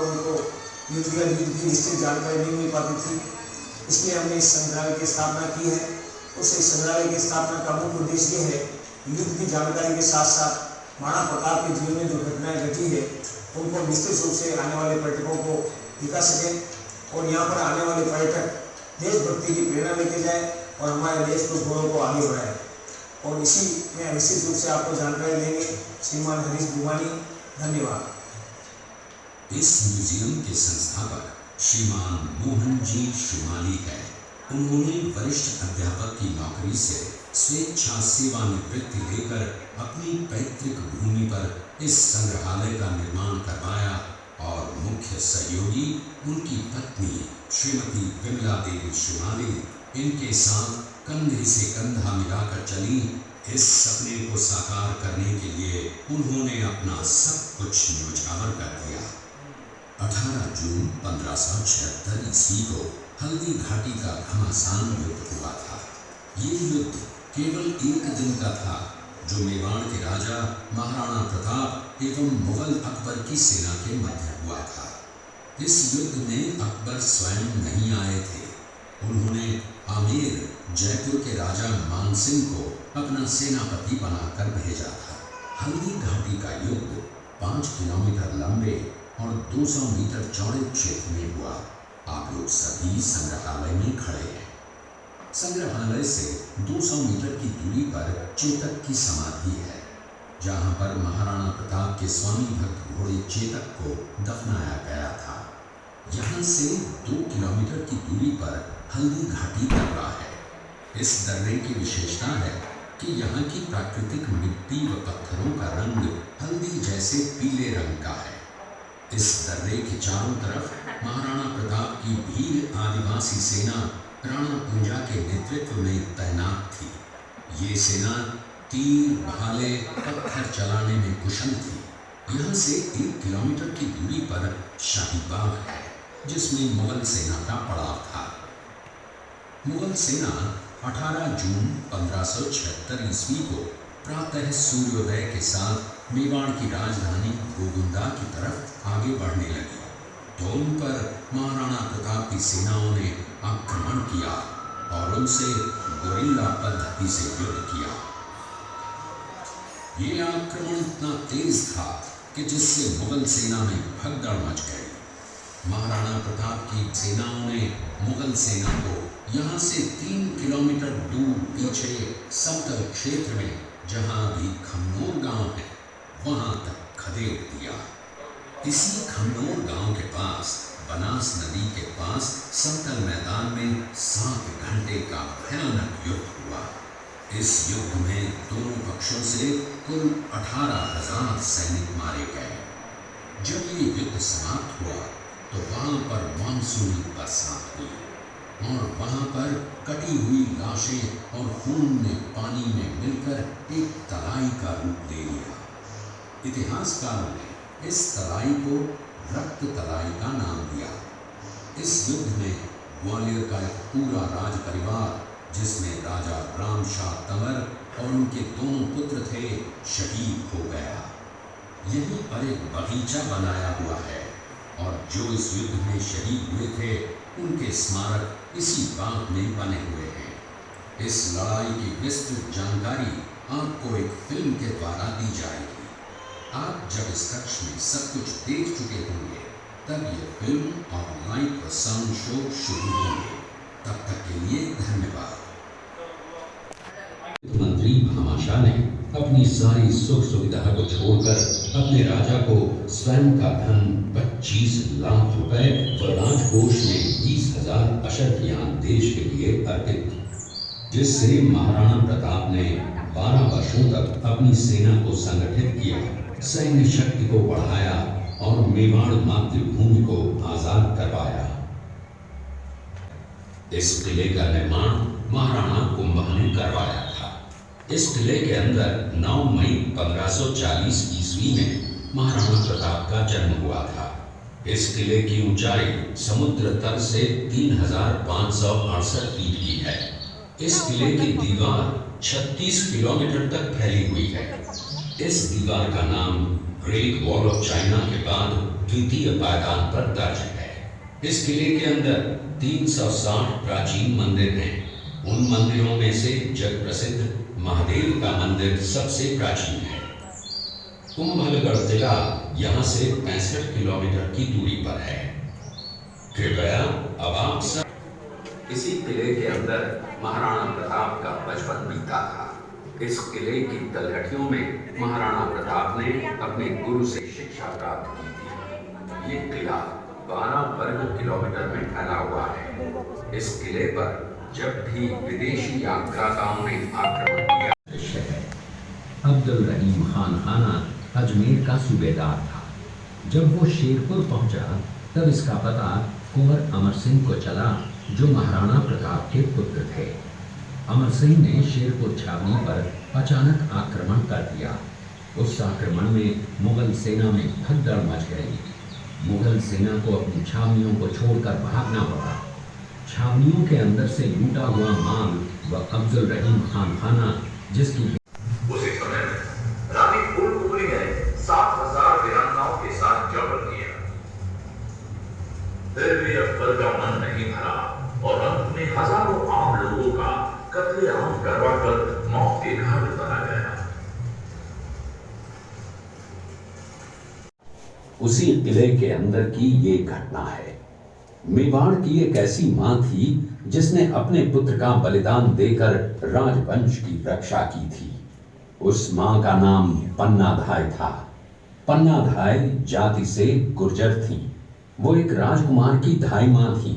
पर उनको युद्ध की विस्तृत जानकारी नहीं मिल पाती थी। इसलिए हमने इस संग्रहालय की स्थापना की है। उस संग्रहालय की स्थापना का मुख्य उद्देश्य ये है युद्ध की जानकारी के साथ साथ महाराणा प्रताप के जीवन में जो घटनाएं घटी है उनको विस्तृत रूप से आने वाले पर्यटकों को दिखा सकें और यहाँ पर आने वाले पर्यटक देशभक्ति की प्रेरणा लेके जाए और हमारे देश को गौरव को आगे बढ़ाए। और इसी में निश्चित रूप से आपको जानकारी देंगे श्रीमान हरीश बुमानी। धन्यवाद। इस म्यूजियम के संस्थापक श्रीमान मोहन जी शुमाली है। उन्होंने वरिष्ठ अध्यापक की नौकरी से स्वेच्छा सेवानिवृत्ति लेकर अपनी पैतृक भूमि पर इस संग्रहालय का निर्माण करवाया और मुख्य सहयोगी उनकी पत्नी श्रीमती विमला देवी शुमाली इनके साथ कंधे से कंधा मिलाकर चली। इस सपने को साकार करने के लिए उन्होंने अपना सब कुछ न्योछावर कर दिया। 18 जून 1576 ईस्वी को हल्दी घाटी का घमासान युद्ध हुआ था। ये युद्ध केवल एक दिन का था जो मेवाड़ के राजा महाराणा प्रताप एवं मुगल अकबर की सेना के मध्य हुआ था। इस युद्ध में अकबर स्वयं नहीं आए थे। उन्होंने आमेर जयपुर के राजा मानसिंह को अपना सेनापति बनाकर भेजा था। हल्दी घाटी का युद्ध 5 किलोमीटर लंबे और 200 मीटर चौड़े क्षेत्र में हुआ। आप लोग सभी संग्रहालय में खड़े हैं। संग्रहालय से 200 मीटर की दूरी पर चेतक की समाधि है, जहां पर महाराणा प्रताप के स्वामी भक्त घोड़े चेतक को दफनाया गया था। यहाँ से 2 किलोमीटर की दूरी पर हल्दी घाटी दर्रा है। इस दर्रे की विशेषता है कि यहाँ की प्राकृतिक मिट्टी व पत्थरों का रंग हल्दी जैसे पीले रंग का है। इस दर्रे के चारों तरफ महाराणा प्रताप की भील आदिवासी सेना राणा कुंजा के नेतृत्व में तैनात थी। ये सेना तीर भाले पत्थर चलाने में कुशल थी। यहाँ से 1 किलोमीटर की दूरी पर शाही बाग है, जिसमें मुगल सेना का पड़ाव था। मुगल सेना 18 जून 1576 ईस्वी को प्रातः सूर्योदय के साथ मेवाड़ की राजधानी गोगुंदा की तरफ आगे बढ़ने लगी तो उन पर महाराणा प्रताप की सेनाओं ने आक्रमण किया और उनसे गुरिल्ला पद्धति से युद्ध किया। ये आक्रमण इतना तेज था कि जिससे मुगल सेना में भगदड़ मच गई। महाराणा प्रताप की सेनाओं ने मुगल सेना को यहाँ से 3 किलोमीटर दूर पीछे समतल क्षेत्र में, जहाँ भी खमनोर गांव है, वहां तक खदेड़ दिया। इसी खमनोर गांव के पास बनास नदी के पास समतल मैदान में 7 घंटे का भयानक युद्ध हुआ। इस युद्ध में दोनों पक्षों से कुल 18,000 सैनिक मारे गए। जब ये युद्ध समाप्त हुआ तो वहां पर मानसूनी बरसात हुई और वहां पर कटी हुई लाशें और खून ने पानी में मिलकर एक तराई का रूप ले लिया। इतिहासकारों ने इस तराई को रक्त तराई का नाम दिया। इस युद्ध में ग्वालियर का एक पूरा राज परिवार, जिसमें राजा रामशाह तंवर और उनके दोनों पुत्र थे, शहीद हो गया। यहीं पर एक बगीचा बनाया हुआ है और जो इस युद्ध में शहीद हुए थे उनके स्मारक इसी बाग में बने हुए हैं। इस लड़ाई की विस्तृत जानकारी आपको एक फिल्म के द्वारा दी जाएगी। आप जब इस कक्ष में सब कुछ देख चुके होंगे तब ये फिल्म और लाइव व साउंड शो शुरू होंगे। तब तक के लिए धन्यवाद। मंत्री भामाशाह ने अपनी सारी सुख सुविधा को छोड़कर अपने राजा को स्वयं का धन 25 लाख रुपए व राजकोष में 20,000 अशर्फियां देश के लिए अर्पित की, जिससे महाराणा प्रताप ने 12 वर्षों तक अपनी सेना को संगठित किया, सैन्य शक्ति को बढ़ाया और मेवाड़ मातृभूमि को आजाद करवाया। इस किले का निर्माण महाराणा कुंभा ने करवाया था। इस किले के अंदर 9 मई 1540 ईस्वी में महाराणा प्रताप का जन्म हुआ था। इस किले की ऊंचाई समुद्र तल से 3,568 फीट की है। इस किले की दीवार 36 किलोमीटर तक फैली हुई है। इस दीवार का नाम ग्रेट वॉल ऑफ चाइना के बाद द्वितीय पायदान पर दर्ज है। इस किले के अंदर 360 प्राचीन मंदिर हैं। उन मंदिरों में से जग प्रसिद्ध महादेव का मंदिर सबसे प्राचीन है। कुंभलगढ़ किला यहाँ से 65 किलोमीटर की दूरी पर है। कृपया अब आप सब इसी किले के अंदर महाराणा प्रताप का बचपन बीता था। इस किले की तलहटियों में महाराणा प्रताप ने अपने गुरु से शिक्षा प्राप्त की थी। ये किला 12 वर्ग किलोमीटर में फैला हुआ है। इस किले पर जब भी विदेशी आक्रांताओं ने आक्रमण किया है। अब्दुल रहीम खान खाना अजमेर का सूबेदार था। जब वो शेरपुर पहुंचा तब इसका पता कुंवर अमर सिंह को चला, जो महाराणा प्रताप के पुत्र थे। अमर सिंह ने शेरपुर छावनी पर अचानक आक्रमण कर दिया। उस आक्रमण में मुगल सेना में भगदड़ मच गई। मुगल सेना को अपनी छावनियों को छोड़कर भागना पड़ा। छावनियों के अंदर से लूटा हुआ माल व अब्दुल रहीम खान खाना, जिसकी उसी समय रानी फूलकुमारी ने 7,000 वीरांगनाओं के साथ जबर किया। फिर भी अकबर का मन नहीं भरा और अंत में हजारों आम लोगों का कत्लेआम करवाकर मौत के घाट उतारा गया। उसी किले के अंदर की ये घटना है। मेवाड़ की एक ऐसी मां थी जिसने अपने पुत्र का बलिदान देकर राजवंश की रक्षा की थी। उस मां का नाम पन्नाधाय था। पन्नाधाय जाति से गुर्जर थी। वो एक राजकुमार की धाई मां थी।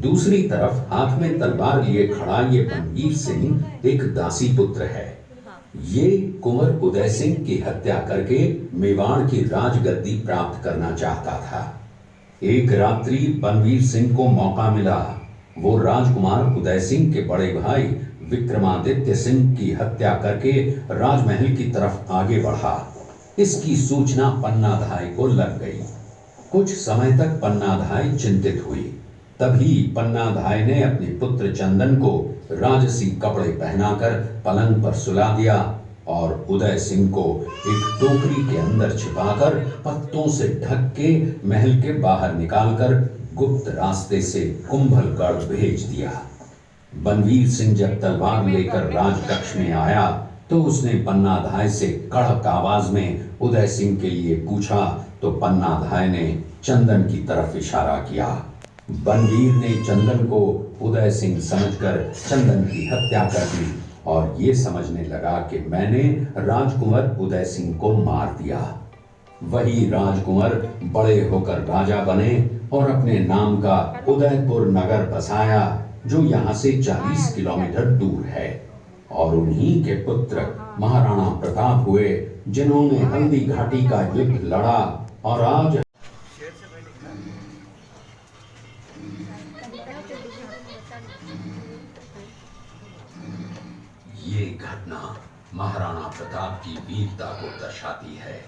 दूसरी तरफ हाथ में तलवार लिए खड़ा ये बनवीर सिंह एक दासी पुत्र है। ये कुंवर उदय सिंह की हत्या करके मेवाड़ की राजगद्दी प्राप्त करना चाहता था। एक रात्रि बनवीर सिंह को मौका मिला। वो राजकुमार उदय सिंह के बड़े भाई विक्रमादित्य सिंह की हत्या करके राजमहल की तरफ आगे बढ़ा। इसकी सूचना पन्नाधाय को लग गई। कुछ समय तक पन्नाधाय चिंतित हुई। तभी पन्नाधाय ने अपने पुत्र चंदन को राजसी कपड़े पहनाकर पलंग पर सुला दिया और उदय सिंह को एक टोकरी के अंदर छिपाकर पत्तों से ढक के महल के बाहर निकालकर गुप्त रास्ते से कुंभलगढ़ भेज दिया। बनवीर सिंह जब तलवार लेकर राजकक्ष में आया तो उसने पन्नाधाय से कड़क आवाज में उदय सिंह के लिए पूछा, तो पन्नाधाय ने चंदन की तरफ इशारा किया। बनवीर ने चंदन को उदय सिंह समझकर चंदन की हत्या कर दी और ये समझने लगा कि मैंने राजकुंवर उदय सिंह को मार दिया। वही राजकुंवर बड़े होकर राजा बने और अपने नाम का उदयपुर नगर बसाया, जो यहाँ से 40 किलोमीटर दूर है। और उन्हीं के पुत्र महाराणा प्रताप हुए, जिन्होंने हल्दी घाटी का युद्ध लड़ा और आज ये घटना महाराणा प्रताप की वीरता को दर्शाती है।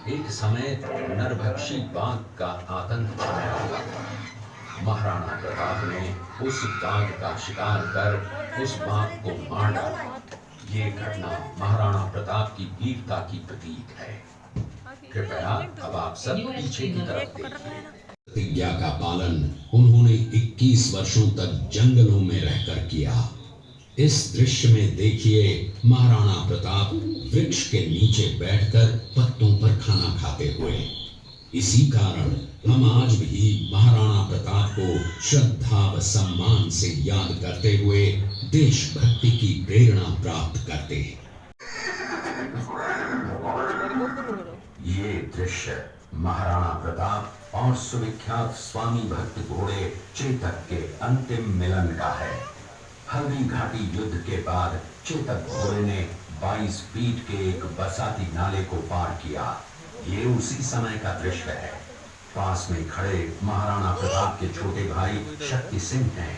एक समय नरभक्षी बाघ का आतंक छाया हुआ था। महाराणा प्रताप ने उस बाघ का शिकार कर उस बाघ को मार डाला। ये घटना महाराणा प्रताप की वीरता की प्रतीक है। कृपया अब आप सब पीछे की तरफ देखिए। प्रतिज्ञा का पालन उन्होंने 21 वर्षों तक जंगलों में रहकर किया। इस दृश्य में देखिए महाराणा प्रताप वृक्ष के नीचे बैठकर पत्तों पर खाना खाते हुए। इसी कारण हम आज भी महाराणा प्रताप को श्रद्धा व सम्मान से याद करते हुए देशभक्ति की प्रेरणा प्राप्त करते हैं। ये दृश्य महाराणा प्रताप और सुविख्यात स्वामी भक्त घोड़े चेतक के अंतिम मिलन का है। हल्दी घाटी युद्ध के बाद चेतक घोड़े ने 22 फीट के एक बरसाती नाले को पार किया। ये उसी समय का दृश्य है। पास में खड़े महाराणा प्रताप के छोटे भाई शक्ति सिंह हैं,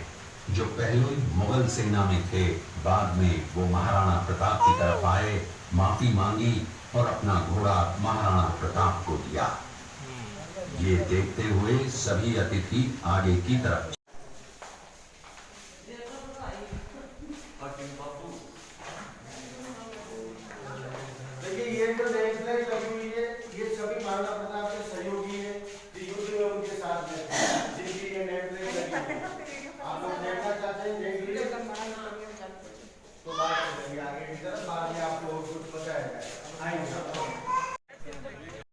जो पहले मुगल सेना में थे। बाद में वो महाराणा प्रताप की तरफ आए, माफी मांगी और अपना घोड़ा महाराणा प्रताप को दिया। ये देखते हुए सभी अतिथि आगे की तरफ